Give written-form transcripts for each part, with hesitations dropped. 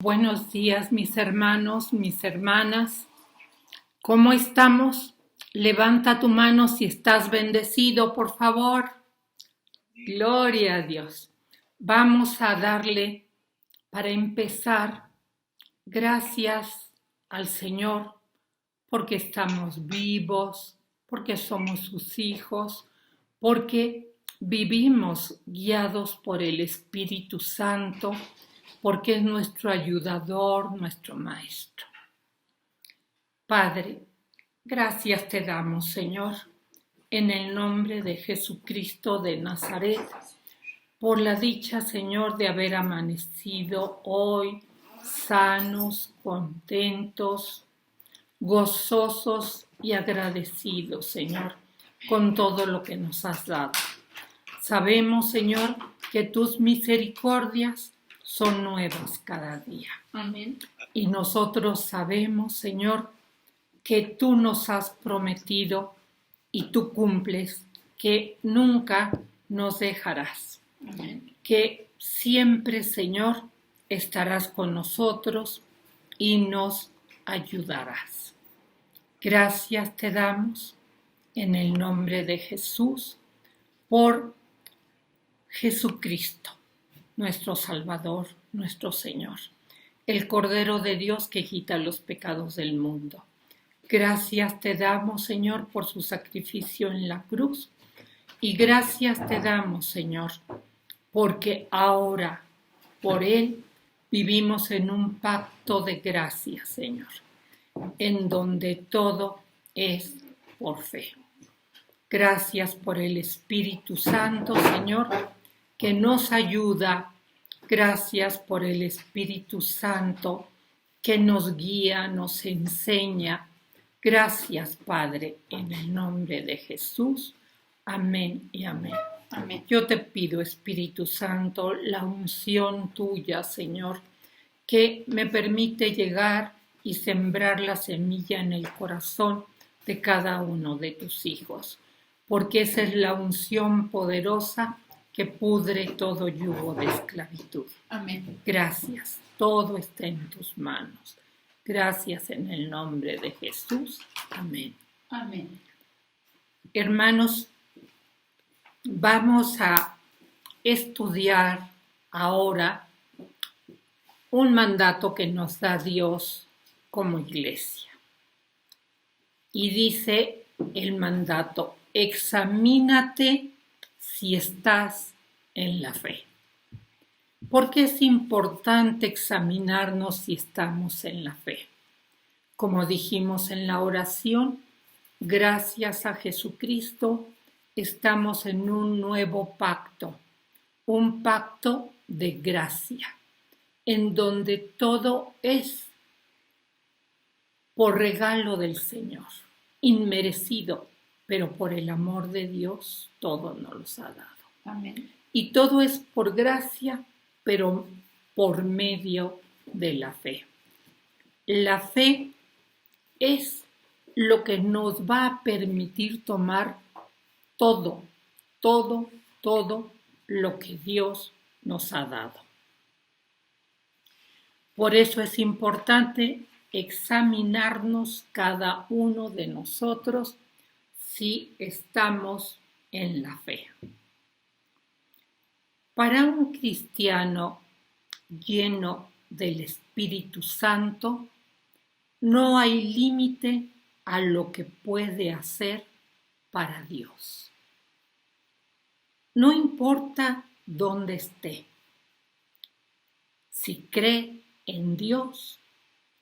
Buenos días, mis hermanos, mis hermanas. ¿Cómo estamos? Levanta tu mano si estás bendecido, por favor. Gloria a Dios. Vamos a darle, para empezar, gracias al Señor porque estamos vivos, porque somos sus hijos, porque vivimos guiados por el Espíritu Santo, porque es nuestro ayudador, nuestro maestro. Padre, gracias te damos, Señor, en el nombre de Jesucristo de Nazaret, por la dicha, Señor, de haber amanecido hoy sanos, contentos, gozosos y agradecidos, Señor, con todo lo que nos has dado. Sabemos, Señor, que tus misericordias son nuevas cada día. Amén. Y nosotros sabemos, Señor, que tú nos has prometido y tú cumples, que nunca nos dejarás. Amén. Que siempre, Señor, estarás con nosotros y nos ayudarás. Gracias te damos en el nombre de Jesús por Jesucristo, nuestro Salvador, nuestro Señor, el Cordero de Dios que quita los pecados del mundo. Gracias te damos, Señor, por su sacrificio en la cruz. Y gracias te damos, Señor, porque ahora, por Él, vivimos en un pacto de gracia, Señor, en donde todo es por fe. Gracias por el Espíritu Santo, Señor, que nos ayuda. Gracias por el Espíritu Santo que nos guía, nos enseña. Gracias, Padre, en el nombre de Jesús. Amén y amén. Amén. Yo te pido, Espíritu Santo, la unción tuya, Señor, que me permite llegar y sembrar la semilla en el corazón de cada uno de tus hijos, porque esa es la unción poderosa que pudre todo yugo de esclavitud. Amén. Gracias, todo está en tus manos. Gracias en el nombre de Jesús. Amén. Amén. Hermanos, vamos a estudiar ahora un mandato que nos da Dios como iglesia. Y dice el mandato: examínate si estás en la fe. ¿Por qué es importante examinarnos si estamos en la fe? Como dijimos en la oración, gracias a Jesucristo estamos en un nuevo pacto, un pacto de gracia, en donde todo es por regalo del Señor, inmerecido, pero por el amor de Dios todo nos los ha dado. Amén. Y todo es por gracia, pero por medio de la fe. La fe es lo que nos va a permitir tomar todo lo que Dios nos ha dado. Por eso es importante examinarnos cada uno de nosotros si estamos en la fe. Para un cristiano lleno del Espíritu Santo, no hay límite a lo que puede hacer para Dios. No importa dónde esté. Si cree en Dios,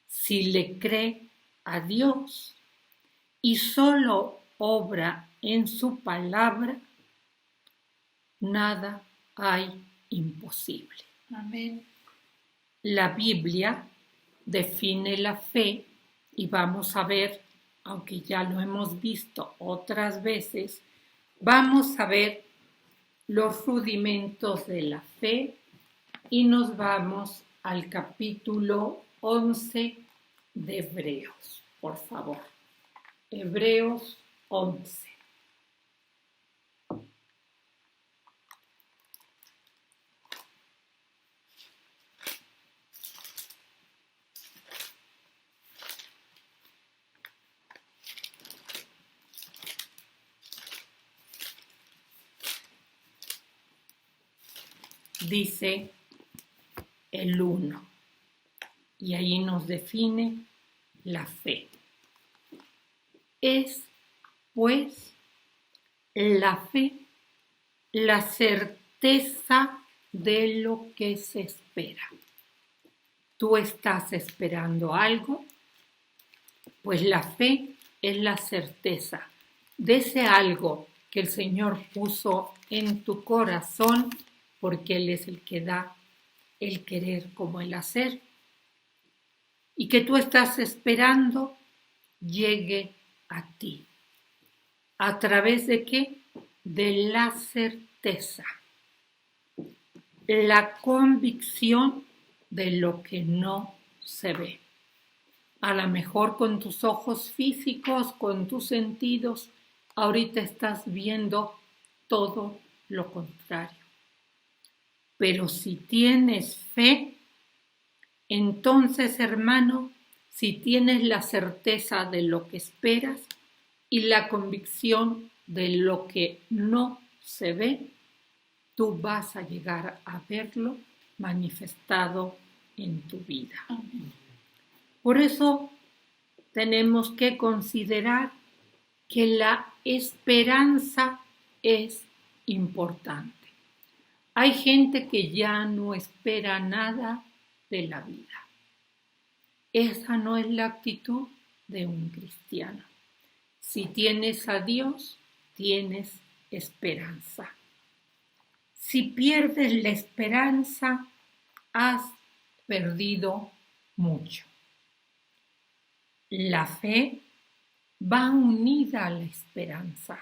si le cree a Dios y solo obra en su palabra, nada hay imposible. Amén. La Biblia define la fe y vamos a ver, aunque ya lo hemos visto otras veces, vamos a ver los rudimentos de la fe y nos vamos al capítulo 11 de Hebreos, por favor. Hebreos 11. dice el 1 y ahí nos define la fe. Es, pues, la fe, la certeza de lo que se espera. ¿Tú estás esperando algo? Pues la fe es la certeza de ese algo que el Señor puso en tu corazón, porque Él es el que da el querer como el hacer, y que tú estás esperando llegue a ti. ¿A través de qué? De la certeza, la convicción de lo que no se ve. A lo mejor con tus ojos físicos, con tus sentidos, ahorita estás viendo todo lo contrario. Pero si tienes fe, entonces, hermano, si tienes la certeza de lo que esperas y la convicción de lo que no se ve, tú vas a llegar a verlo manifestado en tu vida. Amén. Por eso tenemos que considerar que la esperanza es importante. Hay gente que ya no espera nada de la vida. Esa no es la actitud de un cristiano. Si tienes a Dios, tienes esperanza. Si pierdes la esperanza, has perdido mucho. La fe va unida a la esperanza.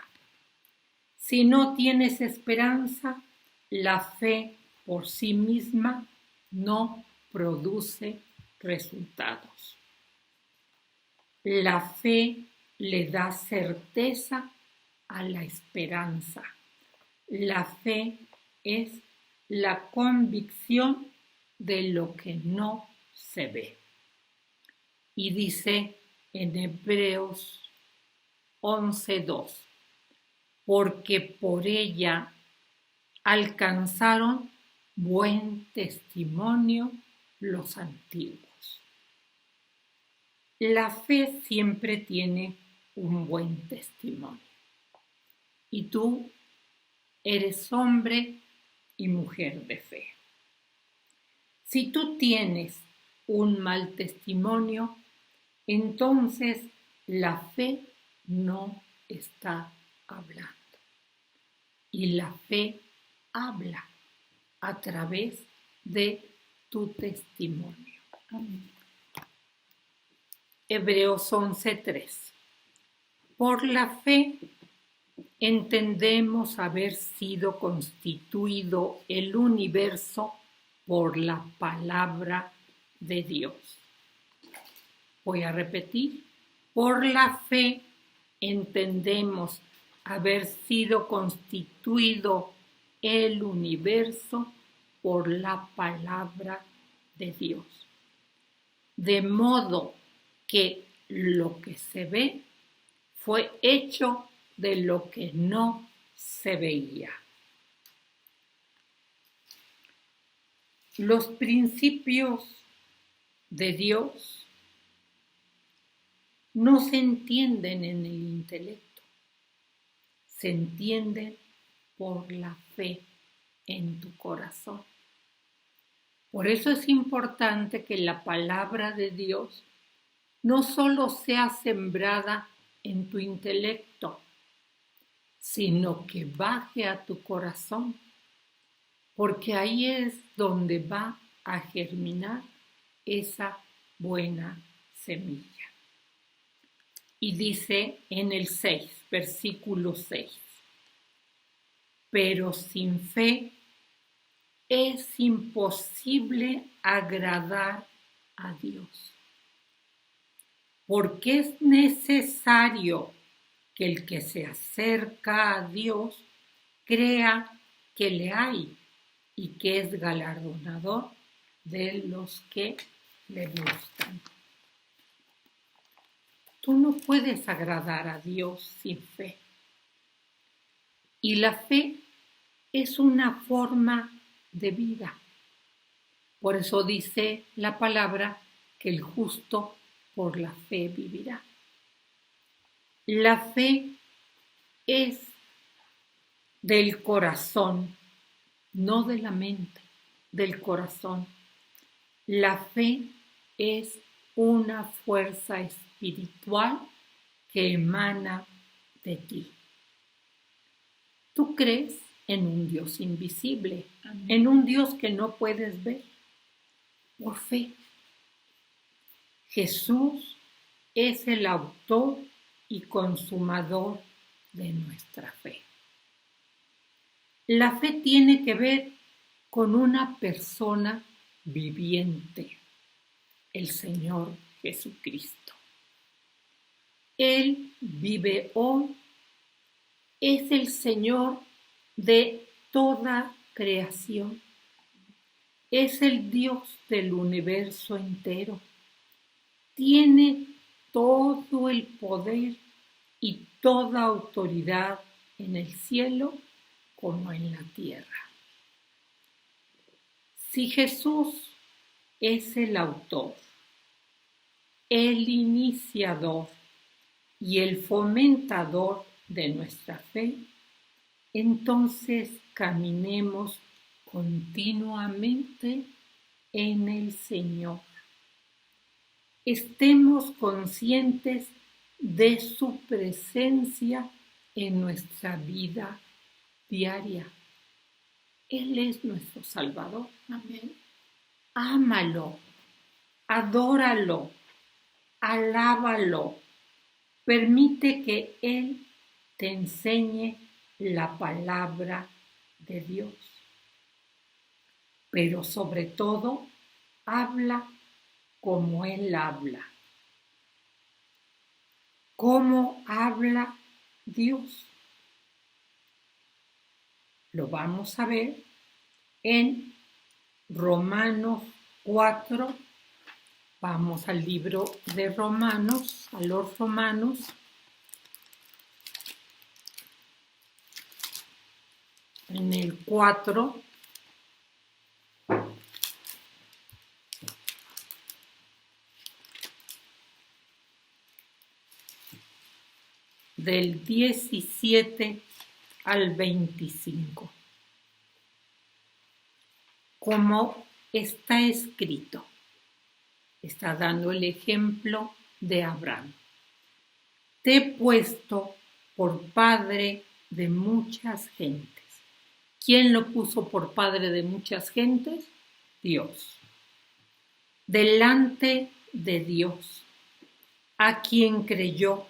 Si no tienes esperanza, la fe por sí misma no produce resultados. La fe le da certeza a la esperanza. La fe es la convicción de lo que no se ve. Y dice en Hebreos 11:2, porque por ella alcanzaron buen testimonio los antiguos. La fe siempre tiene un buen testimonio. Y tú eres hombre y mujer de fe. Si tú tienes un mal testimonio, entonces la fe no está hablando. Y la fe habla a través de tu testimonio. Amén. Hebreos 11:3. Por la fe entendemos haber sido constituido el universo por la palabra de Dios. Voy a repetir. Por la fe entendemos haber sido constituido el universo por la palabra de Dios. De modo que lo que se ve fue hecho de lo que no se veía. Los principios de Dios no se entienden en el intelecto, se entienden por la fe en tu corazón. Por eso es importante que la palabra de Dios no solo sea sembrada en tu intelecto, sino que baje a tu corazón, porque ahí es donde va a germinar esa buena semilla. Y dice en el 6, versículo 6, pero sin fe es imposible agradar a Dios, porque es necesario que el que se acerca a Dios crea que le hay y que es galardonador de los que le buscan. Tú no puedes agradar a Dios sin fe. Y la fe es una forma de vida. Por eso dice la palabra que el justo por la fe vivirá. La fe es del corazón, no de la mente, del corazón. La fe es una fuerza espiritual que emana de ti. Tú crees en un Dios invisible, Amén. en un Dios que no puedes ver, por fe. Jesús es el autor y consumador de nuestra fe. La fe tiene que ver con una persona viviente, el Señor Jesucristo. Él vive hoy, es el Señor de toda creación, es el Dios del universo entero. Tiene todo el poder y toda autoridad en el cielo como en la tierra. Si Jesús es el autor, el iniciador y el fomentador de nuestra fe, entonces caminemos continuamente en el Señor. Estemos conscientes de su presencia en nuestra vida diaria. Él es nuestro Salvador. Amén. Ámalo, adóralo, alábalo. Permite que Él te enseñe la palabra de Dios. Pero sobre todo, habla como Él habla. ¿Cómo habla Dios? Lo vamos a ver en Romanos 4. Vamos al libro de Romanos, a los Romanos. En el 4. Del 17 al 25. Como está escrito, está dando el ejemplo de Abraham. Te he puesto por padre de muchas gentes. ¿Quién lo puso por padre de muchas gentes? Dios. Delante de Dios, a quien creyó,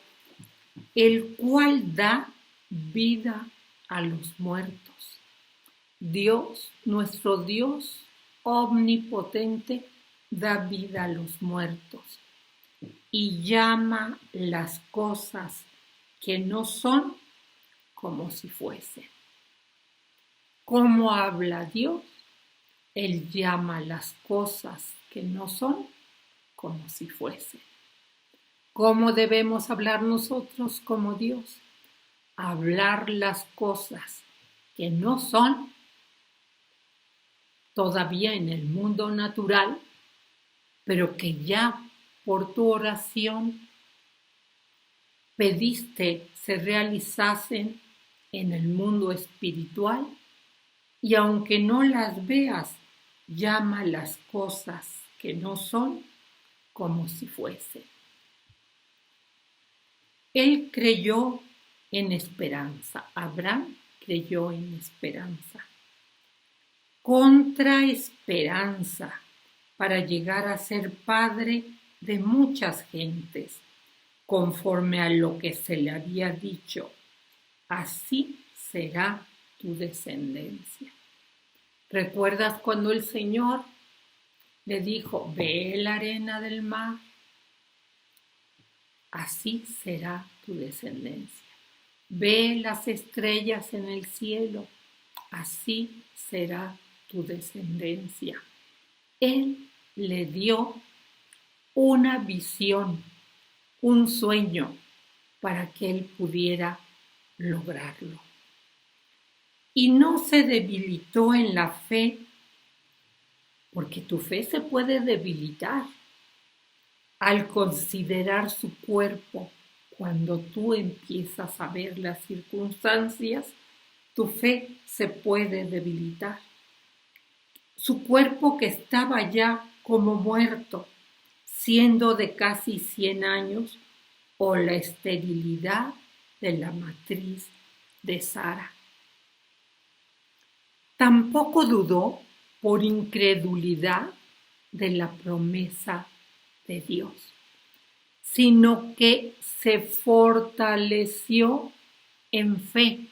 el cual da vida a los muertos. Dios, nuestro Dios omnipotente, da vida a los muertos y llama las cosas que no son como si fuesen. ¿Cómo habla Dios? Él llama las cosas que no son como si fuesen. ¿Cómo debemos hablar nosotros como Dios? Hablar las cosas que no son todavía en el mundo natural, pero que ya por tu oración pediste se realizasen en el mundo espiritual, y aunque no las veas, llama las cosas que no son como si fuesen. Él creyó en esperanza. Abraham creyó en esperanza. Contra esperanza, para llegar a ser padre de muchas gentes, conforme a lo que se le había dicho. Así será tu descendencia. ¿Recuerdas cuando el Señor le dijo, ve la arena del mar? Así será tu descendencia. Ve las estrellas en el cielo. Así será tu descendencia. Él le dio una visión, un sueño, para que él pudiera lograrlo. Y no se debilitó en la fe porque tu fe se puede debilitar al considerar su cuerpo. Cuando tú empiezas a ver las circunstancias, tu fe se puede debilitar. Su cuerpo que estaba ya como muerto, siendo de casi 100 años, o la esterilidad de la matriz de Sara. Tampoco dudó por incredulidad de la promesa de Dios, sino que se fortaleció en fe,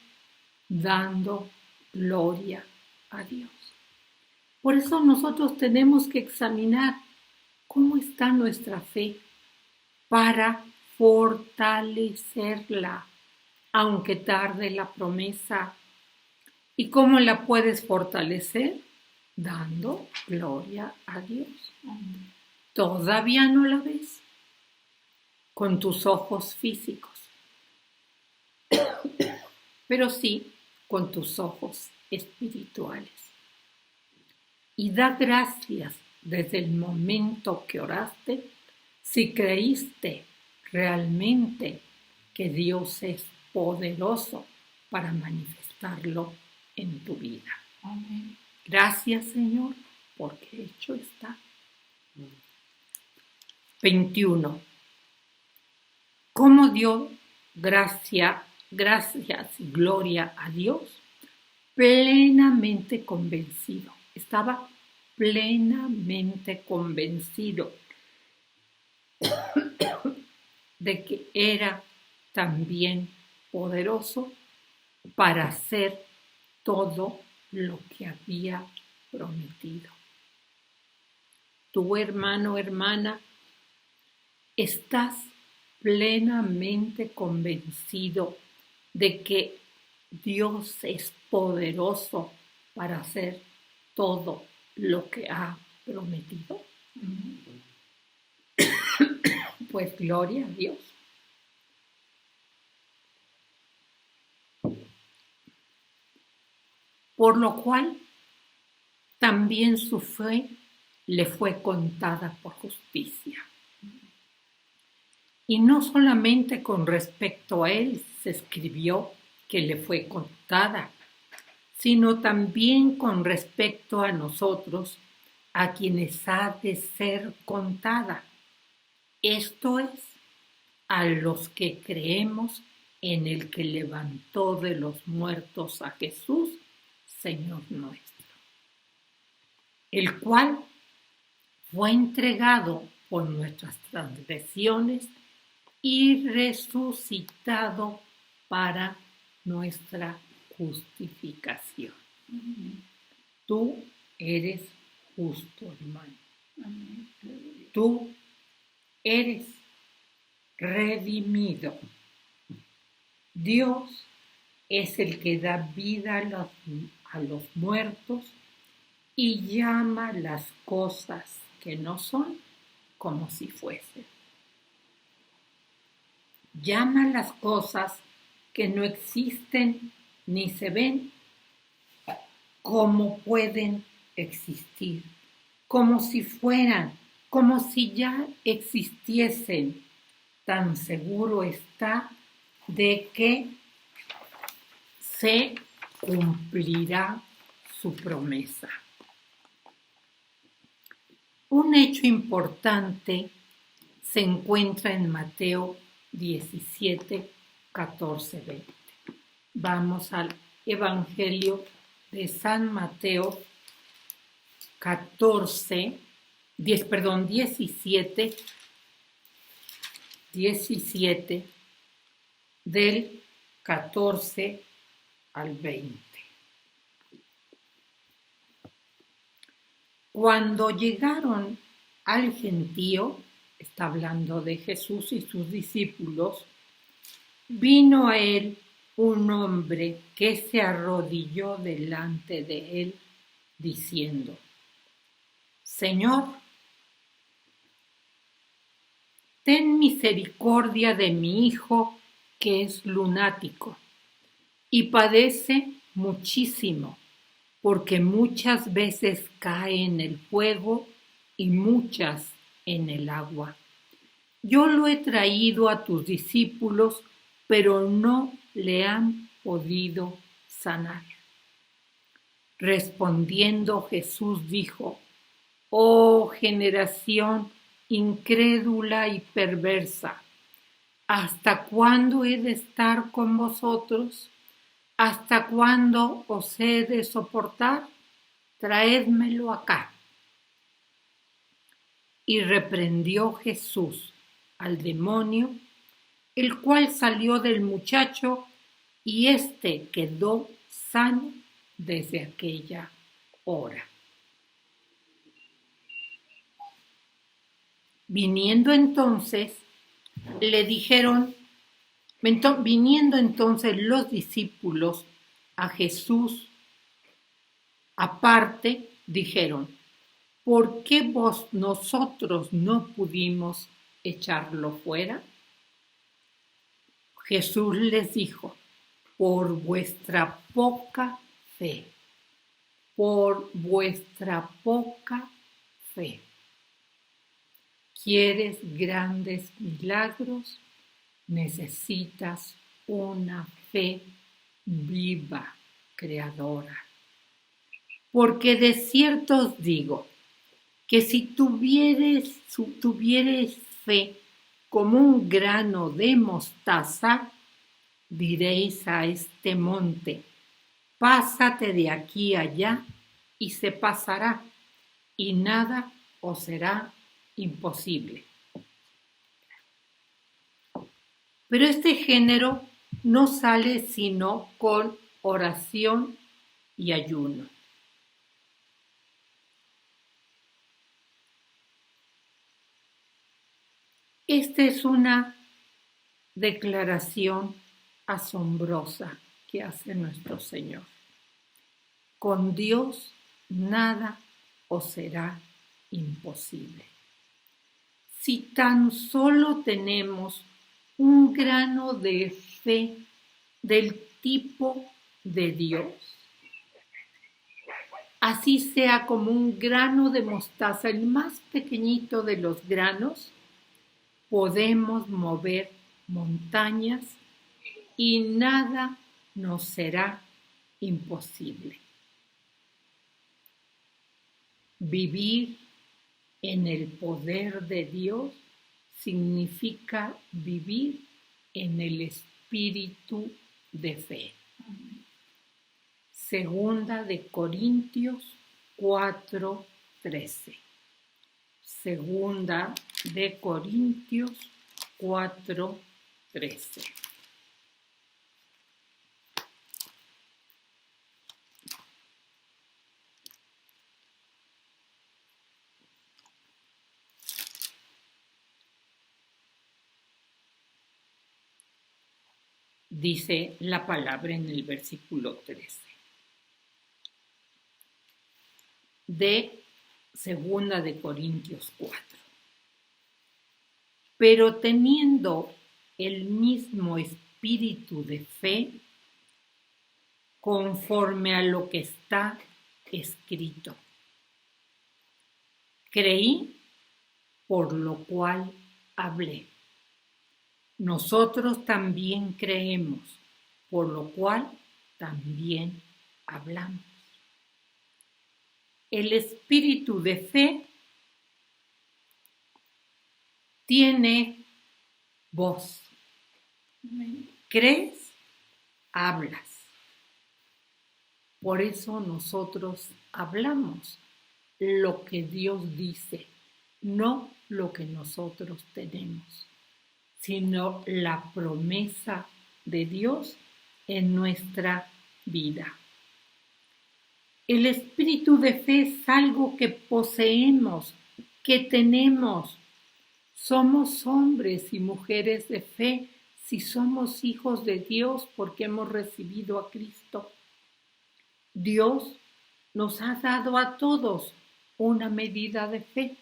dando gloria a Dios. Por eso nosotros tenemos que examinar cómo está nuestra fe para fortalecerla, aunque tarde la promesa. ¿Y cómo la puedes fortalecer? Dando gloria a Dios. Todavía no la ves con tus ojos físicos, pero sí con tus ojos espirituales. Y da gracias desde el momento que oraste, si creíste realmente que Dios es poderoso para manifestarlo en tu vida. Amén. Gracias, Señor, porque hecho está. 21. ¿Cómo dio gracias y gloria a Dios? Plenamente convencido. Estaba plenamente convencido de que era también poderoso para hacer todo lo que había prometido. Tu hermano, hermana, estás plenamente convencido de que Dios es poderoso para hacer todo lo que ha prometido. Pues gloria a Dios. Por lo cual también su fe le fue contada por justicia. Y no solamente con respecto a él se escribió que le fue contada, sino también con respecto a nosotros, a quienes ha de ser contada. Esto es, a los que creemos en el que levantó de los muertos a Jesús, Señor nuestro, el cual fue entregado por nuestras transgresiones y resucitado para nuestra justificación. Tú eres justo, hermano. Tú eres redimido. Dios es el que da vida a los muertos y llama las cosas que no son como si fuesen. Llama las cosas que no existen ni se ven como pueden existir, como si fueran, como si ya existiesen. Tan seguro está de que se cumplirá su promesa. Un hecho importante se encuentra en Mateo 17, 14, 20. Vamos al Evangelio de San Mateo 17, del 14 al 20. Cuando llegaron al gentío, está hablando de Jesús y sus discípulos, vino a él un hombre que se arrodilló delante de él, diciendo: Señor, ten misericordia de mi hijo, que es lunático y padece muchísimo, porque muchas veces cae en el fuego y muchas en el agua. Yo lo he traído a tus discípulos, pero no le han podido sanar. Respondiendo Jesús dijo: Oh generación incrédula y perversa, ¿hasta cuándo he de estar con vosotros? ¿Hasta cuándo os he de soportar? Traédmelo acá. Y reprendió Jesús al demonio, el cual salió del muchacho, y éste quedó sano desde aquella hora. Viniendo entonces los discípulos a Jesús aparte, dijeron: ¿por qué nosotros no pudimos echarlo fuera? Jesús les dijo: por vuestra poca fe, por vuestra poca fe. ¿Quieres grandes milagros? Necesitas una fe viva, creadora. Porque de cierto os digo que si tuviereis fe como un grano de mostaza, diréis a este monte: pásate de aquí allá, y se pasará, y nada os será imposible. Pero este género no sale sino con oración y ayuno. Esta es una declaración asombrosa que hace nuestro Señor. Con Dios nada os será imposible. Si tan solo tenemos un grano de fe del tipo de Dios, así sea como un grano de mostaza, el más pequeñito de los granos, podemos mover montañas y nada nos será imposible. Vivir en el poder de Dios significa vivir en el espíritu de fe. Segunda de Corintios 4:13. Segunda de Corintios 4:13. Dice la palabra en el versículo 13 de Segunda de Corintios 4. Pero teniendo el mismo espíritu de fe, conforme a lo que está escrito. Creí, por lo cual hablé. Nosotros también creemos, por lo cual también hablamos. El espíritu de fe tiene voz. ¿Crees? Hablas. Por eso nosotros hablamos lo que Dios dice, no lo que nosotros tenemos, sino la promesa de Dios en nuestra vida. El espíritu de fe es algo que poseemos, que tenemos. Somos hombres y mujeres de fe si somos hijos de Dios porque hemos recibido a Cristo. Dios nos ha dado a todos una medida de fe.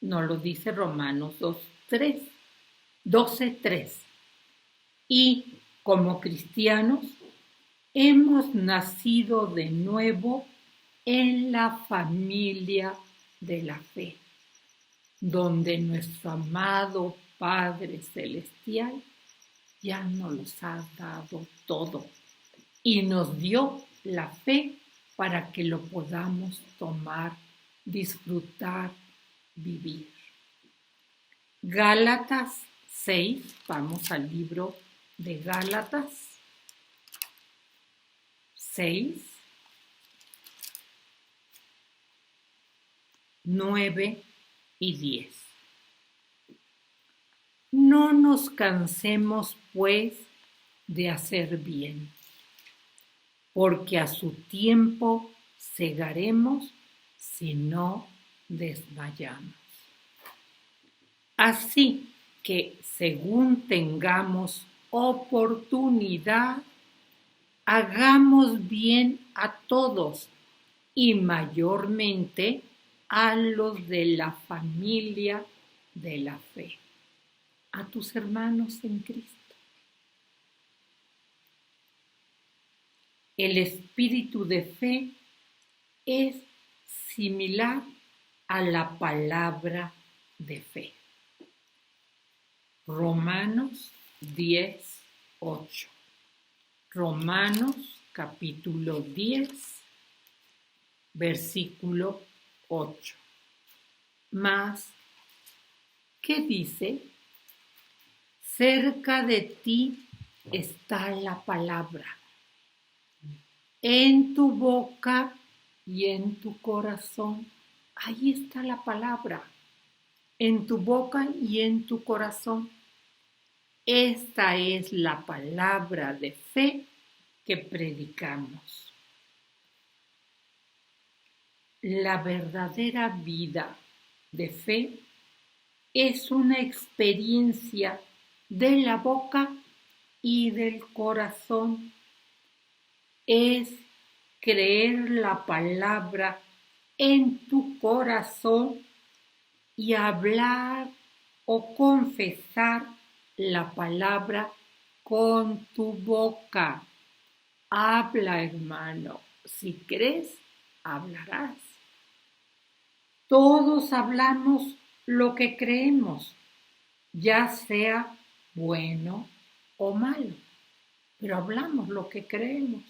Nos lo dice Romanos 12:3. Y como cristianos hemos nacido de nuevo en la familia de la fe, donde nuestro amado Padre Celestial ya nos los ha dado todo y nos dio la fe para que lo podamos tomar, disfrutar, vivir. Gálatas 6, vamos al libro de Gálatas 6, 9 y 10. No nos cansemos, pues, de hacer bien, porque a su tiempo segaremos si no desmayamos. Así que, según tengamos oportunidad, hagamos bien a todos y mayormente a los de la familia de la fe, a tus hermanos en Cristo. El espíritu de fe es similar a la palabra de fe. Romanos 10:8. Romanos capítulo 10, versículo 8. Mas, ¿qué dice? Cerca de ti está la palabra, en tu boca y en tu corazón. Ahí está la palabra, en tu boca y en tu corazón. Esta es la palabra de fe que predicamos. La verdadera vida de fe es una experiencia de la boca y del corazón. Es creer la palabra en tu corazón y hablar o confesar la palabra con tu boca. Habla, hermano. Si crees, hablarás. Todos hablamos lo que creemos, ya sea bueno o malo, pero hablamos lo que creemos.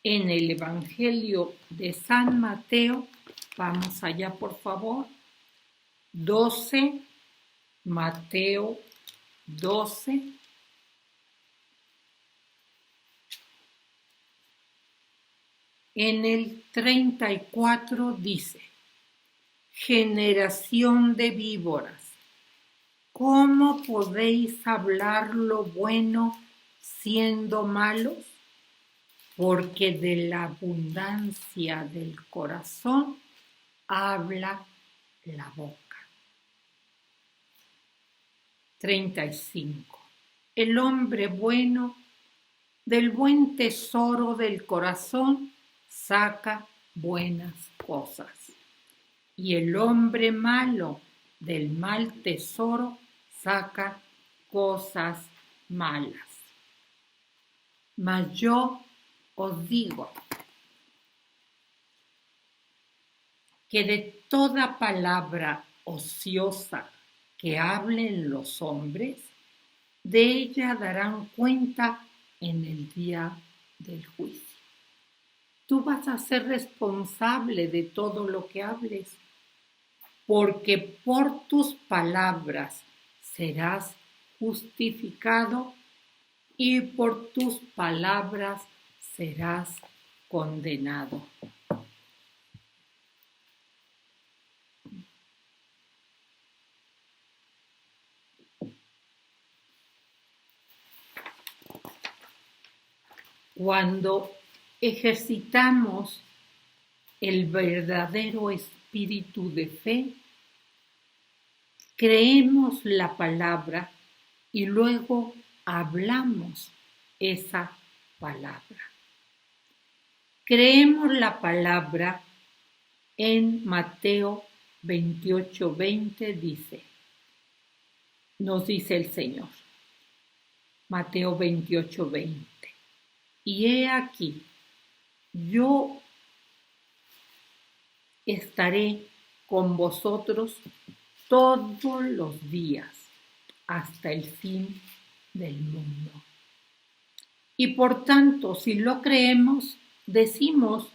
En el Evangelio de San Mateo, vamos allá por favor, 12, Mateo 12, en el 34 dice: generación de víboras, ¿cómo podéis hablar lo bueno siendo malos? Porque de la abundancia del corazón habla la boca. 35. El hombre bueno del buen tesoro del corazón saca buenas cosas, y el hombre malo del mal tesoro saca cosas malas. Mas yo os digo que de toda palabra ociosa que hablen los hombres, de ella darán cuenta en el día del juicio. Tú vas a ser responsable de todo lo que hables, porque por tus palabras serás justificado y por tus palabras serás condenado. Cuando ejercitamos el verdadero espíritu de fe, creemos la palabra y luego hablamos esa palabra. Creemos la palabra en Mateo 28:20 dice, nos dice el Señor, Mateo 28:20, y he aquí, yo estaré con vosotros todos los días hasta el fin del mundo. Y por tanto, si lo creemos, decimos,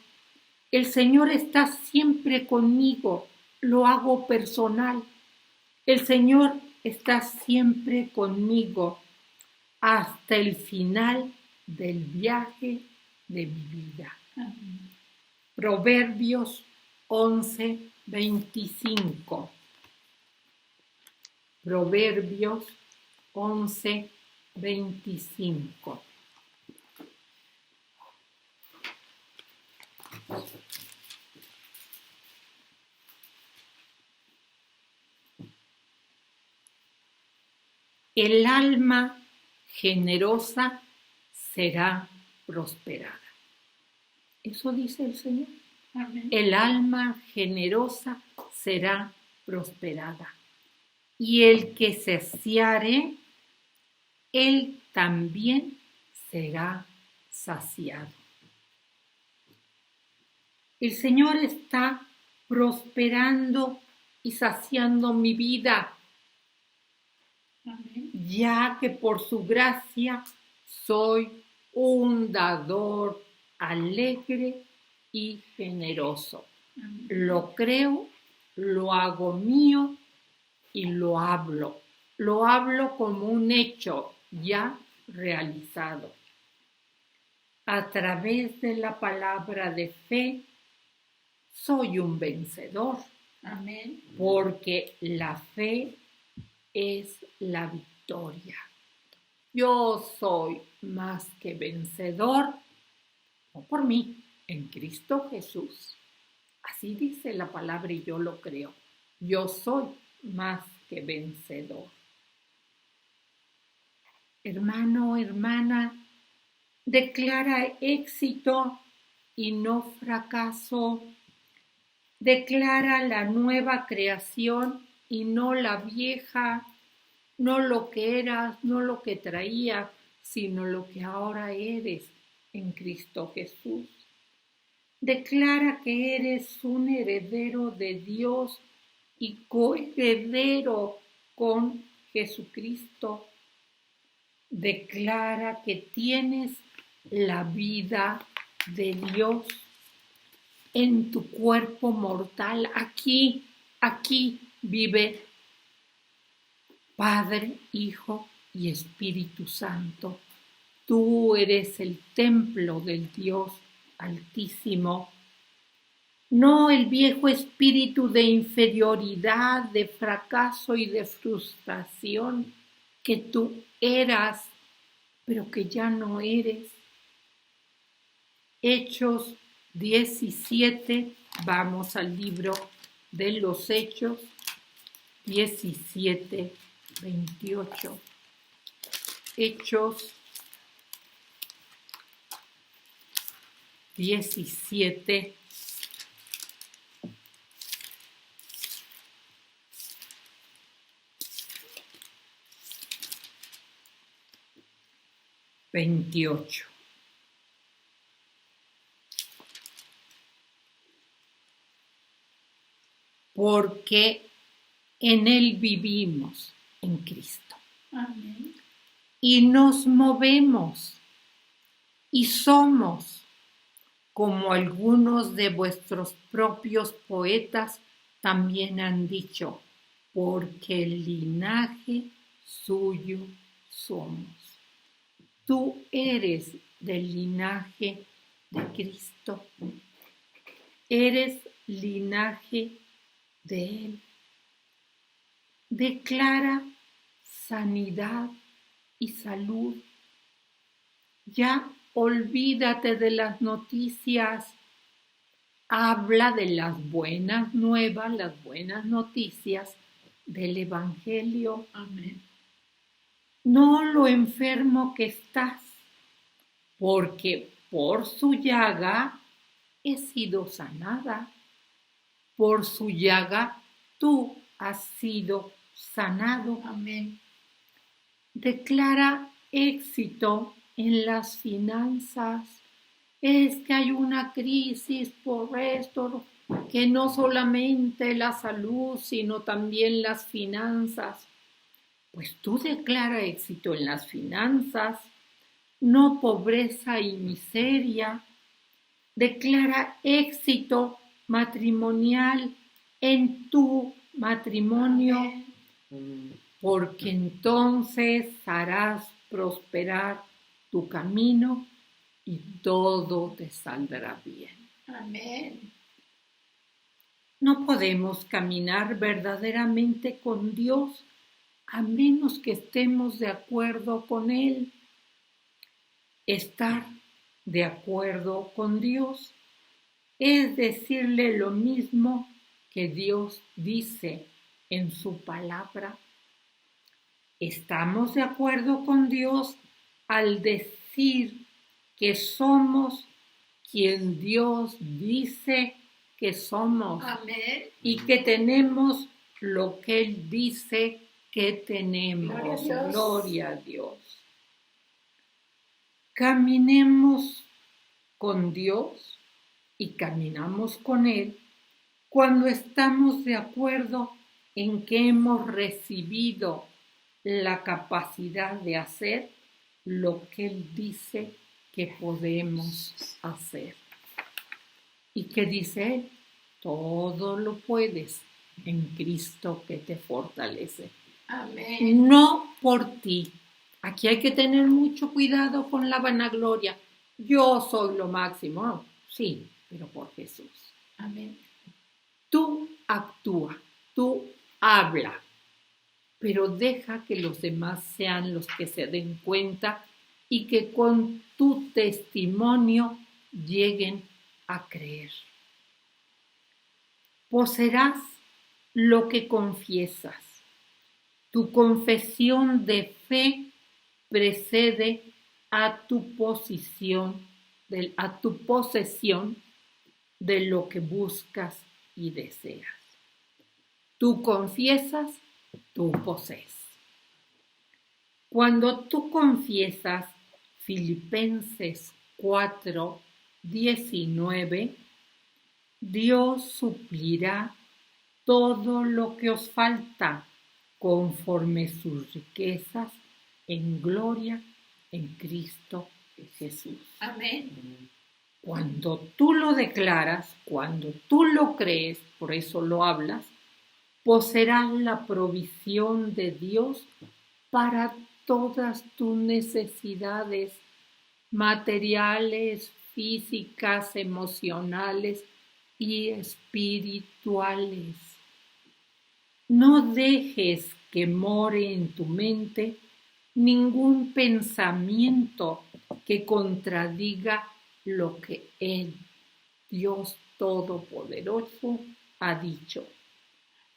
el Señor está siempre conmigo, lo hago personal. El Señor está siempre conmigo hasta el final del viaje de mi vida. Amén. Proverbios 11:25. Proverbios 11:25. El alma generosa será prosperada. Eso dice el Señor. Amén. El alma generosa será prosperada. Y el que saciare, él también será saciado. El Señor está prosperando y saciando mi vida, Amén. ya que por su gracia soy un dador alegre y generoso. Amén. Lo creo, lo hago mío y lo hablo. Lo hablo como un hecho ya realizado. A través de la palabra de fe, soy un vencedor, Amén. porque la fe es la victoria. Yo soy más que vencedor, no por mí, en Cristo Jesús. Así dice la palabra y yo lo creo. Yo soy más que vencedor. Hermano, hermana, declara éxito y no fracaso. Declara la nueva creación y no la vieja, no lo que eras, no lo que traías, sino lo que ahora eres en Cristo Jesús. Declara que eres un heredero de Dios y coheredero con Jesucristo. Declara que tienes la vida de Dios en tu cuerpo mortal. Aquí vive Padre, Hijo y Espíritu Santo. Tú eres el templo del Dios Altísimo. No el viejo espíritu de inferioridad, de fracaso y de frustración que tú eras, pero que ya no eres. Hechos 17, vamos al libro de los Hechos 17, 28. Hechos 17, 28. Porque en Él vivimos, en Cristo. Amén. Y nos movemos y somos, como algunos de vuestros propios poetas también han dicho, porque el linaje suyo somos. Tú eres del linaje de Cristo. Eres linaje de Él. Declara sanidad y salud. Ya olvídate de las noticias. Habla de las buenas nuevas, las buenas noticias del Evangelio. Amén. No lo enfermo que estás, porque por su llaga he sido sanada. Por su llaga tú has sido sanado. Amén. Declara éxito en las finanzas. Es que hay una crisis por esto. que no solamente la salud, sino también las finanzas. Pues tú declara éxito en las finanzas, no pobreza y miseria. Declara éxito matrimonial en tu matrimonio, porque entonces harás prosperar tu camino y todo te saldrá bien. Amén. No podemos caminar verdaderamente con Dios a menos que estemos de acuerdo con Él. Estar de acuerdo con Dios es decirle lo mismo que Dios dice en su palabra. Estamos de acuerdo con Dios al decir que somos quien Dios dice que somos. Amén. Y que tenemos lo que Él dice que tenemos. Gloria a Dios. Gloria a Dios. Caminemos con Dios y caminamos con Él cuando estamos de acuerdo en que hemos recibido la capacidad de hacer lo que Él dice que podemos hacer. ¿Y qué dice Él? Todo lo puedes en Cristo que te fortalece. Amén. No por ti. Aquí hay que tener mucho cuidado con la vanagloria. Yo soy lo máximo. Sí, pero por Jesús. Amén. Tú actúa, tú habla, pero deja que los demás sean los que se den cuenta y que con tu testimonio lleguen a creer. Poseerás lo que confiesas. Tu confesión de fe precede a tu posesión de lo que buscas y deseas. Tú confiesas, tú posees. Cuando tú confiesas Filipenses 4:19, Dios suplirá todo lo que os falta conforme sus riquezas en gloria en Cristo Jesús. Amén. Cuando tú lo declaras, cuando tú lo crees, por eso lo hablas, poseerás la provisión de Dios para todas tus necesidades materiales, físicas, emocionales y espirituales. No dejes que more en tu mente ningún pensamiento que contradiga lo que Él, Dios Todopoderoso, ha dicho.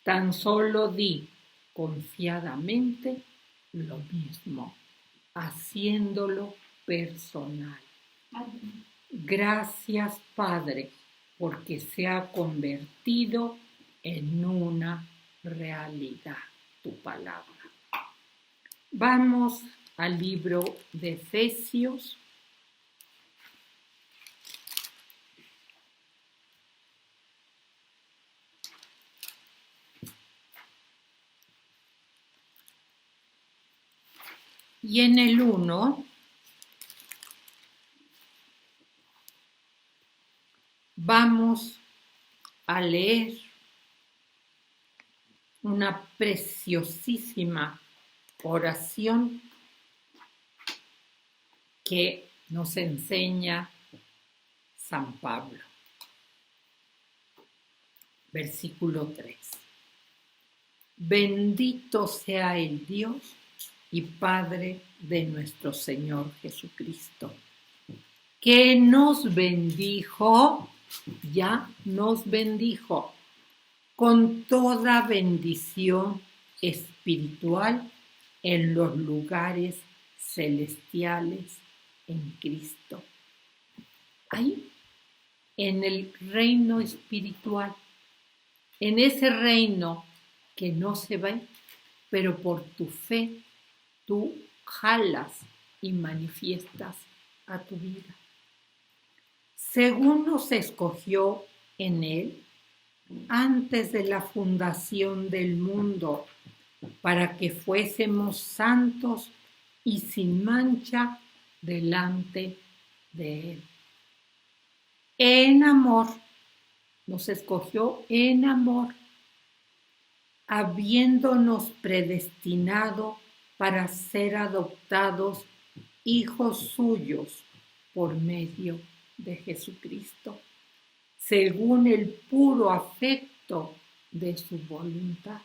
Tan solo di confiadamente lo mismo, haciéndolo personal. Amén. Gracias, Padre, porque se ha convertido en una realidad tu palabra. Vamos al libro de Efesios. Y en el 1 vamos a leer una preciosísima oración que nos enseña San Pablo. Versículo 3. Bendito sea el Dios y Padre de nuestro Señor Jesucristo, que nos bendijo, ya nos bendijo, con toda bendición espiritual en los lugares celestiales en Cristo. Ahí, en el reino espiritual, en ese reino que no se ve, pero por tu fe tú jalas y manifiestas a tu vida. Según nos escogió en Él antes de la fundación del mundo, para que fuésemos santos y sin mancha delante de Él. En amor, nos escogió en amor, habiéndonos predestinado para ser adoptados hijos suyos por medio de Jesucristo, según el puro afecto de su voluntad.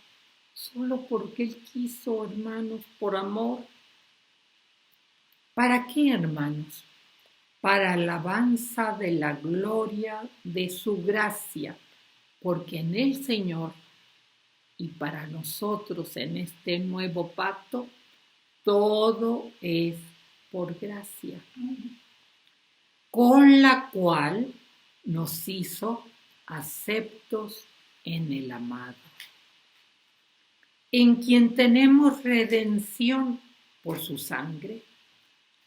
Solo porque Él quiso, hermanos, por amor. ¿Para qué, hermanos? Para alabanza de la gloria de su gracia, porque en el Señor y para nosotros en este nuevo pacto, todo es por gracia, con la cual nos hizo aceptos en el amado, en quien tenemos redención por su sangre,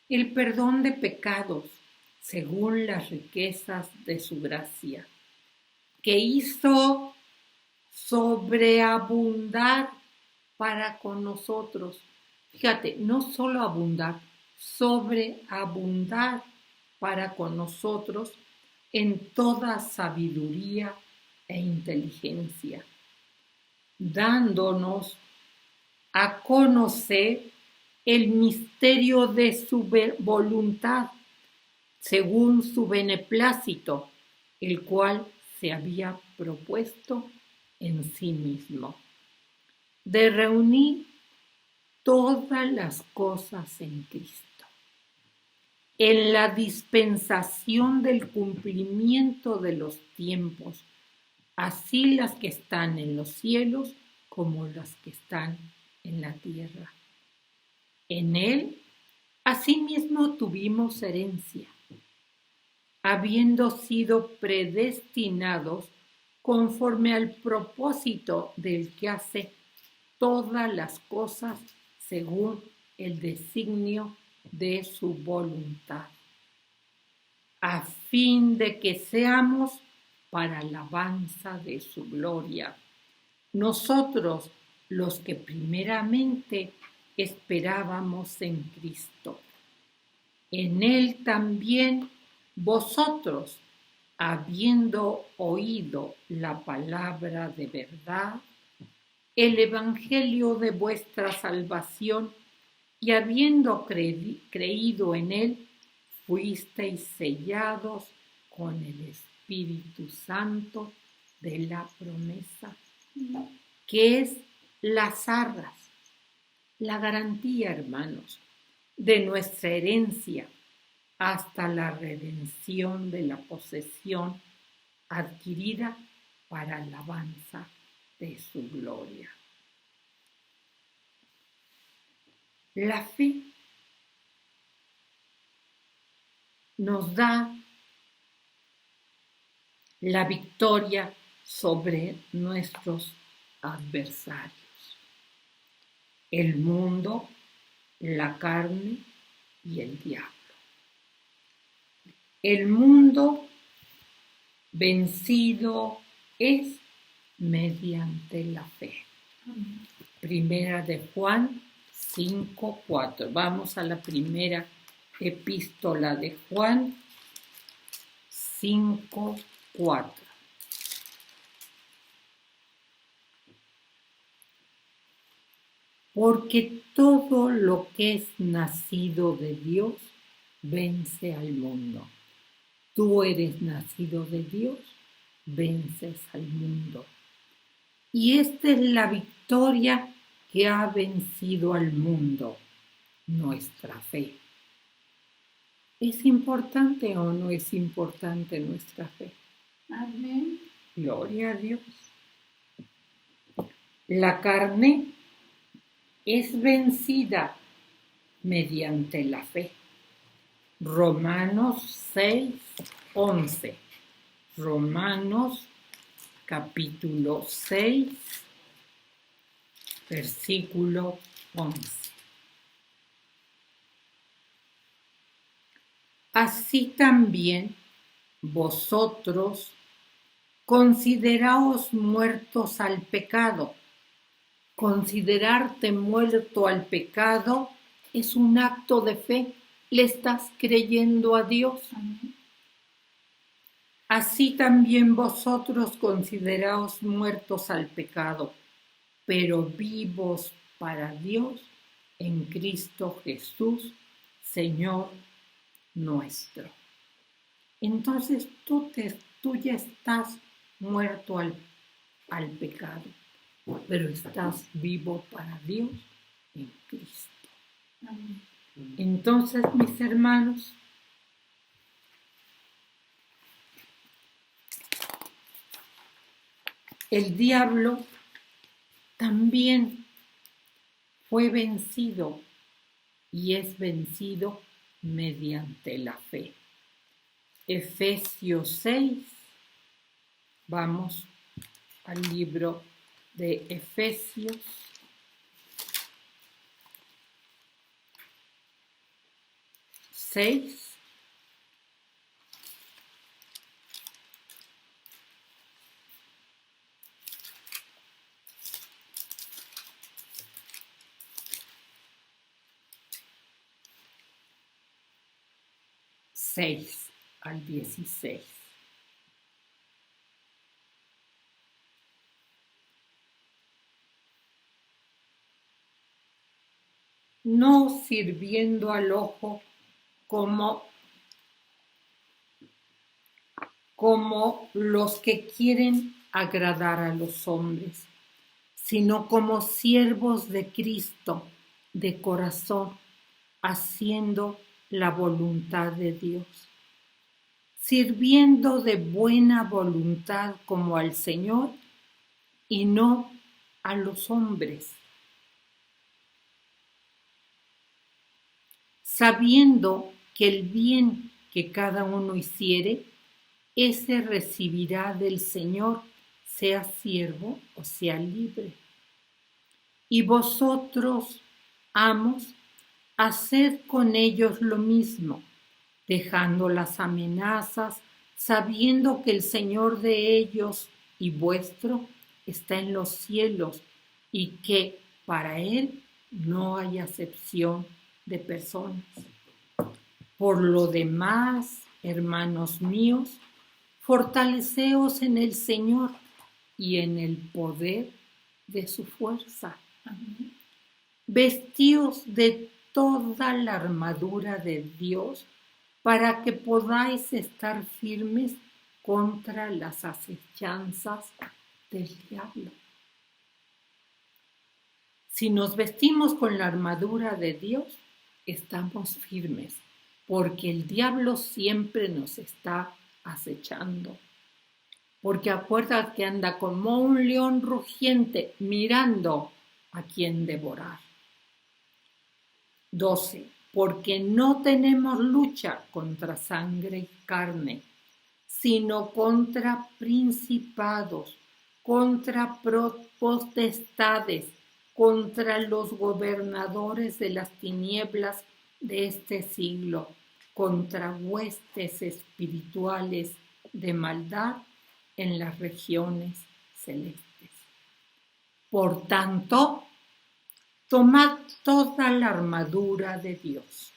el perdón de pecados según las riquezas de su gracia, que hizo sobreabundar para con nosotros. Fíjate, no solo abundar, sobreabundar para con nosotros en toda sabiduría e inteligencia, dándonos a conocer el misterio de su voluntad, según su beneplácito, el cual se había propuesto en sí mismo, de reunir todas las cosas en Cristo, en la dispensación del cumplimiento de los tiempos, así las que están en los cielos como las que están en la tierra. En Él, asimismo, tuvimos herencia, habiendo sido predestinados conforme al propósito del que hace todas las cosas según el designio de su voluntad, a fin de que seamos para alabanza de su gloria, nosotros los que primeramente esperábamos en Cristo. En Él también vosotros, habiendo oído la palabra de verdad, el evangelio de vuestra salvación, y habiendo creído en él, fuisteis sellados con el Espíritu Santo de la promesa, que es las arras, la garantía, hermanos, de nuestra herencia hasta la redención de la posesión adquirida para alabanza de su gloria. La fe nos da la victoria sobre nuestros adversarios, el mundo, la carne y el diablo. El mundo vencido es mediante la fe. Primera de Juan 5:4. Vamos a la primera epístola de Juan 5:4. Porque todo lo que es nacido de Dios vence al mundo. Tú eres nacido de Dios, vences al mundo. Y esta es la victoria que ha vencido al mundo, nuestra fe. ¿Es importante o no es importante nuestra fe? Amén. Gloria a Dios. La carne es vencida mediante la fe. Romanos 6:11. Romanos capítulo 6, versículo 11. Así también vosotros Consideraos muertos al pecado. Considerarte muerto al pecado es un acto de fe. Le estás creyendo a Dios. Amén. Así también vosotros consideraos muertos al pecado, pero vivos para Dios en Cristo Jesús, Señor nuestro. Entonces tú ya estás muerto al pecado, pero estás vivo para Dios en Cristo. Amén. Entonces, mis hermanos, el diablo también fue vencido y es vencido mediante la fe. Efesios 6, vamos al libro de Efesios. Seis. Seis al 16. No sirviendo al ojo como los que quieren agradar a los hombres, sino como siervos de Cristo de corazón, haciendo la voluntad de Dios, sirviendo de buena voluntad como al Señor y no a los hombres, sabiendo que el bien que cada uno hiciere, ese recibirá del Señor, sea siervo o sea libre. Y vosotros, amos, haced con ellos lo mismo, dejando las amenazas, sabiendo que el Señor de ellos y vuestro está en los cielos y que para Él no hay acepción de personas. Por lo demás, hermanos míos, fortaleceos en el Señor y en el poder de su fuerza. Amén. Vestíos de toda la armadura de Dios para que podáis estar firmes contra las acechanzas del diablo. Si nos vestimos con la armadura de Dios, estamos firmes, porque el diablo siempre nos está acechando. Porque acuérdate que anda como un león rugiente mirando a quien devorar. 12. Porque no tenemos lucha contra sangre y carne, sino contra principados, contra potestades, contra los gobernadores de las tinieblas de este siglo, contra huestes espirituales de maldad en las regiones celestes. Por tanto, tomad toda la armadura de Dios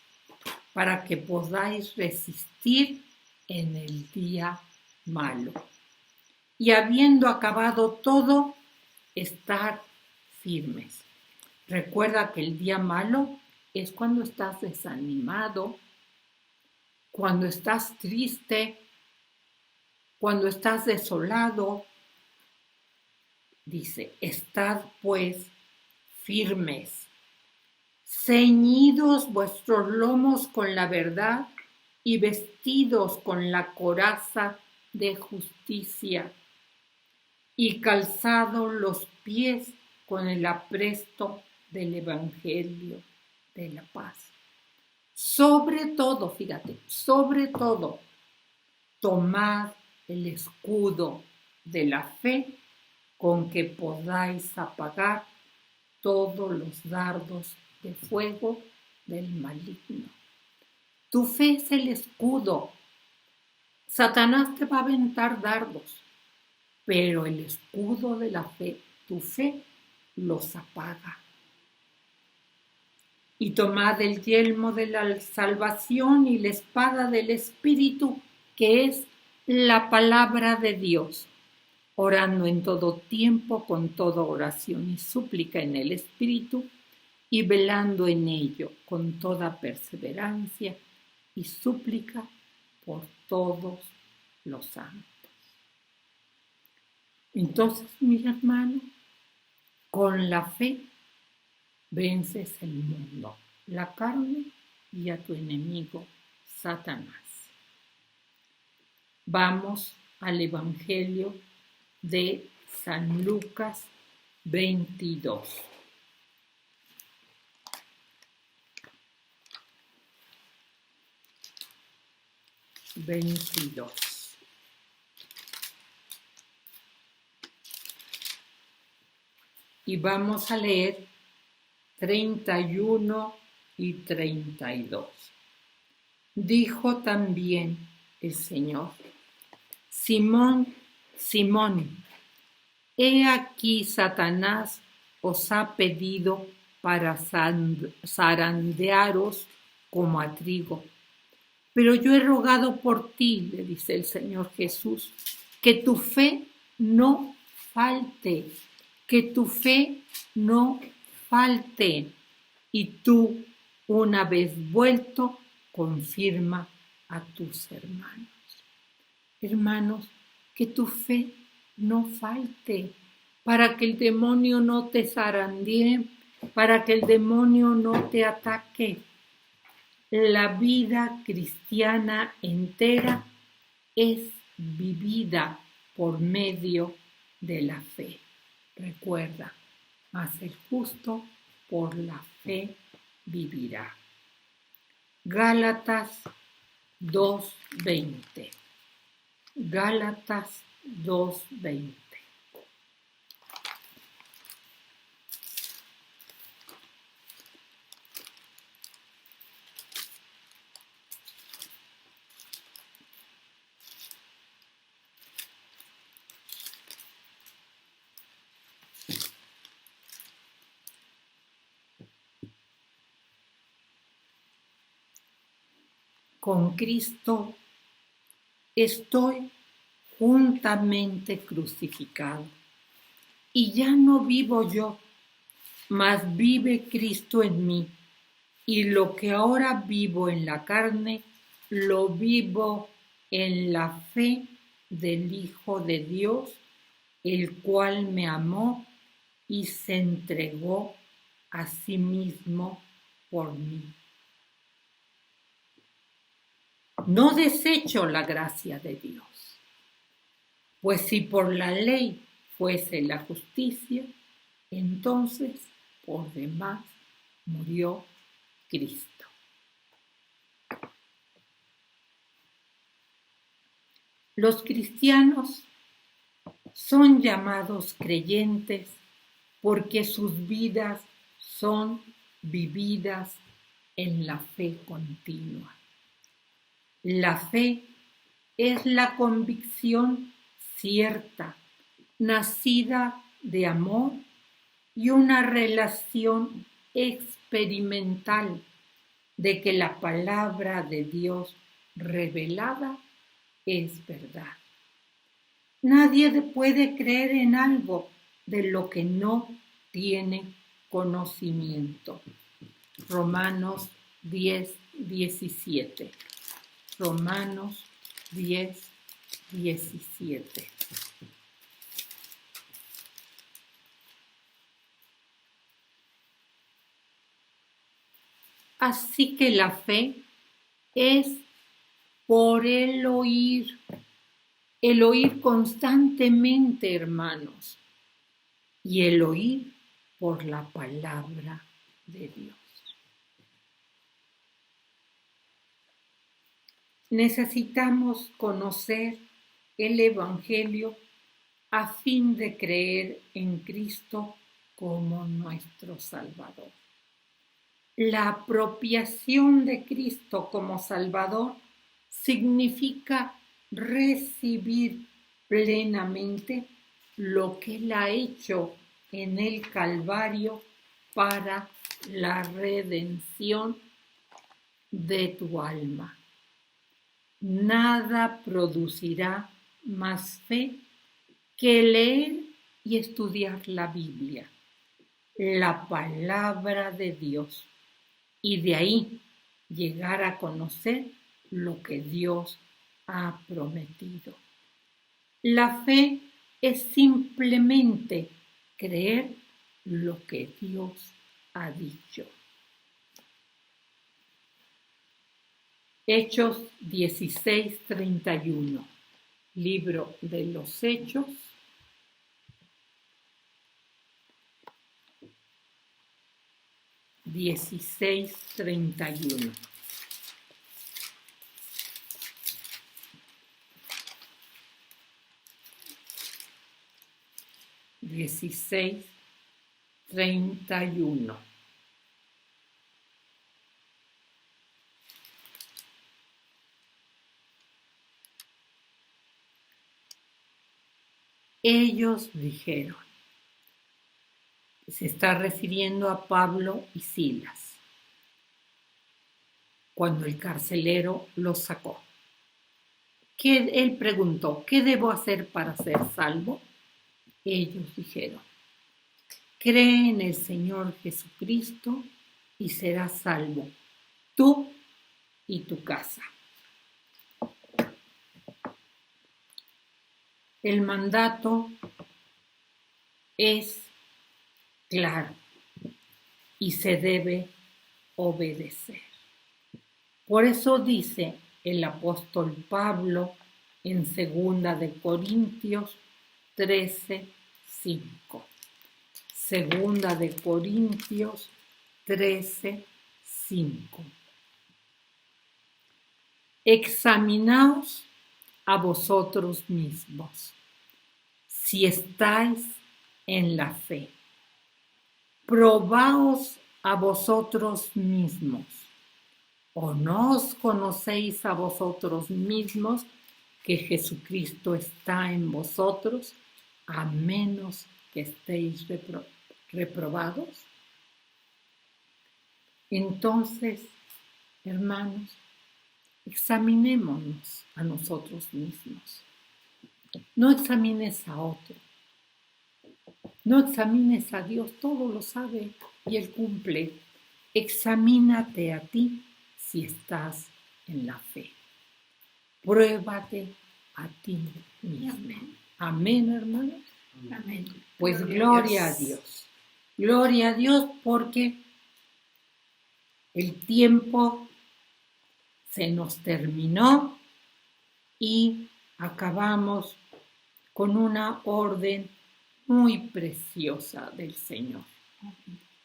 para que podáis resistir en el día malo. Y habiendo acabado todo, estar firmes. Recuerda que el día malo es cuando estás desanimado, cuando estás triste, cuando estás desolado. Dice, estad pues firmes, ceñidos vuestros lomos con la verdad y vestidos con la coraza de justicia y calzados los pies con el apresto del Evangelio de la paz. Sobre todo, fíjate, sobre todo, tomad el escudo de la fe con que podáis apagar todos los dardos de fuego del maligno. Tu fe es el escudo. Satanás te va a aventar dardos, pero el escudo de la fe, tu fe, los apaga. Y tomad el yelmo de la salvación y la espada del Espíritu, que es la palabra de Dios, orando en todo tiempo con toda oración y súplica en el Espíritu, y velando en ello con toda perseverancia y súplica por todos los santos. Entonces, mis hermanos, con la fe vences el mundo, la carne y a tu enemigo, Satanás. Vamos al Evangelio de San Lucas 22. Y vamos a leer 31 y 32. Dijo también el Señor: Simón, Simón, he aquí Satanás os ha pedido para zarandearos como a trigo. Pero yo he rogado por ti, le dice el Señor Jesús, que tu fe no falte, que tu fe no falte. Y tú, una vez vuelto, confirma a tus hermanos. Hermanos, que tu fe no falte, para que el demonio no te zarandee, para que el demonio no te ataque. La vida cristiana entera es vivida por medio de la fe. Recuerda, mas el justo por la fe vivirá. Gálatas 2:20. Gálatas 2:20. Con Cristo estoy juntamente crucificado, y ya no vivo yo, mas vive Cristo en mí, y lo que ahora vivo en la carne, lo vivo en la fe del Hijo de Dios, el cual me amó y se entregó a sí mismo por mí. No desecho la gracia de Dios, pues si por la ley fuese la justicia, entonces por demás murió Cristo. Los cristianos son llamados creyentes porque sus vidas son vividas en la fe continua. La fe es la convicción cierta, nacida de amor y una relación experimental de que la palabra de Dios revelada es verdad. Nadie puede creer en algo de lo que no tiene conocimiento. Romanos 10:17. Romanos 10:17. Así que la fe es por el oír constantemente, hermanos, y el oír por la palabra de Dios. Necesitamos conocer el Evangelio a fin de creer en Cristo como nuestro Salvador. La apropiación de Cristo como Salvador significa recibir plenamente lo que Él ha hecho en el Calvario para la redención de tu alma. Nada producirá más fe que leer y estudiar la Biblia, la palabra de Dios, y de ahí llegar a conocer lo que Dios ha prometido. La fe es simplemente creer lo que Dios ha dicho. Hechos 16:31, libro de los Hechos. Dieciséis treinta y uno. Ellos dijeron, se está refiriendo a Pablo y Silas, cuando el carcelero los sacó. Él preguntó, ¿qué debo hacer para ser salvo? Ellos dijeron, cree en el Señor Jesucristo y serás salvo, tú y tu casa. El mandato es claro y se debe obedecer. Por eso dice el apóstol Pablo en 2 de Corintios 13:5. 2 de Corintios 13:5. Examinaos a vosotros mismos, si estáis en la fe. Probaos a vosotros mismos. ¿O no os conocéis a vosotros mismos que Jesucristo está en vosotros, a menos que estéis reprobados? Entonces, hermanos, examinémonos a nosotros mismos. No examines a otro. No examines a Dios, todo lo sabe y Él cumple. Examínate a ti si estás en la fe. Pruébate a ti mismo. Amén, hermanos. Amén. Pues gloria a Dios. Gloria a Dios porque el tiempo se nos terminó y acabamos con una orden muy preciosa del Señor.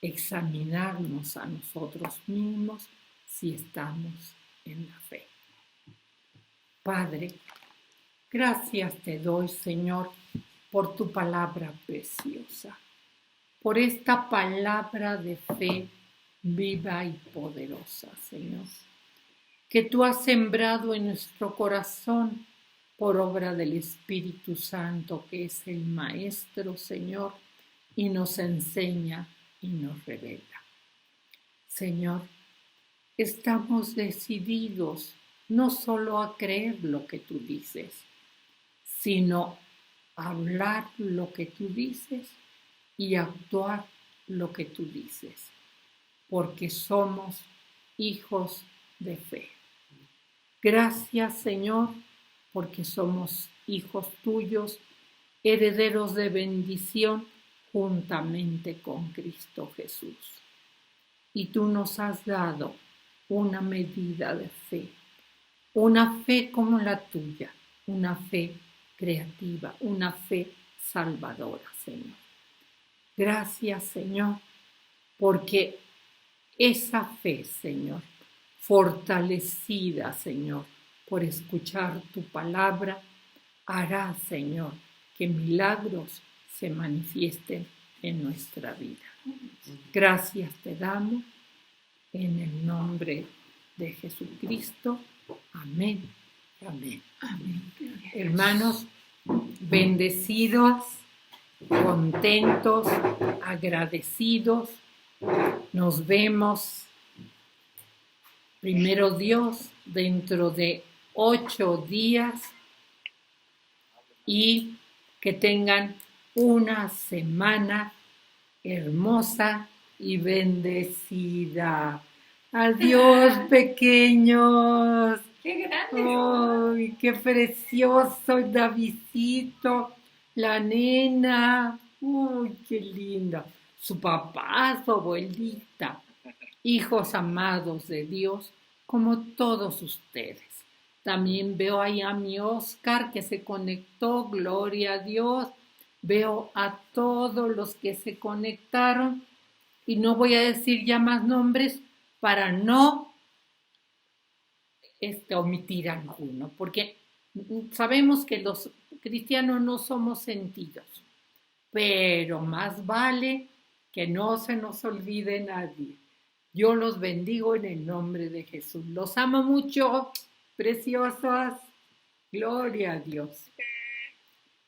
Examinarnos a nosotros mismos si estamos en la fe. Padre, gracias te doy, Señor, por tu palabra preciosa, por esta palabra de fe viva y poderosa, Señor, que tú has sembrado en nuestro corazón por obra del Espíritu Santo, que es el Maestro, Señor, y nos enseña y nos revela. Señor, estamos decididos no solo a creer lo que tú dices, sino a hablar lo que tú dices y actuar lo que tú dices, porque somos hijos de fe. Gracias, Señor, porque somos hijos tuyos, herederos de bendición juntamente con Cristo Jesús. Y tú nos has dado una medida de fe, una fe como la tuya, una fe creativa, una fe salvadora, Señor. Gracias, Señor, porque esa fe, Señor, fortalecida, Señor, por escuchar tu palabra, hará, Señor, que milagros se manifiesten en nuestra vida. Gracias te damos en el nombre de Jesucristo. Amén. Amén. Amén. Hermanos, bendecidos contentos, agradecidos. Nos vemos, primero Dios, dentro de 8 días y que tengan una semana hermosa y bendecida. Adiós, pequeños. ¡Qué grande! ¡Ay, qué precioso Davidcito! La nena. ¡Uy, qué linda! Su papá, su abuelita. Hijos amados de Dios, como todos ustedes. También veo ahí a mi Oscar que se conectó, gloria a Dios. Veo a todos los que se conectaron y no voy a decir ya más nombres para no omitir alguno, porque sabemos que los cristianos no somos sentidos, pero más vale que no se nos olvide nadie. Yo los bendigo en el nombre de Jesús. Los amo mucho, preciosos. Gloria a Dios.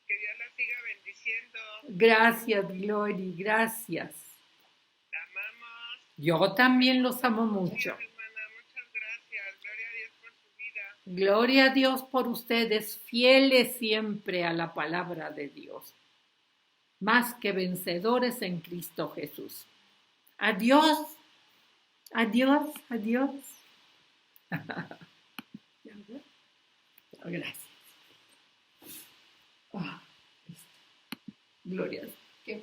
Que Dios la siga bendiciendo. Gracias, Glory, gracias. La amamos. Yo también los amo mucho. Gracias, hermana. Muchas gracias. Gloria a Dios por su vida. Gloria a Dios por ustedes, fieles siempre a la palabra de Dios. Más que vencedores en Cristo Jesús. Adiós. Adiós, adiós. Gracias. Gloria a Dios. ¡Qué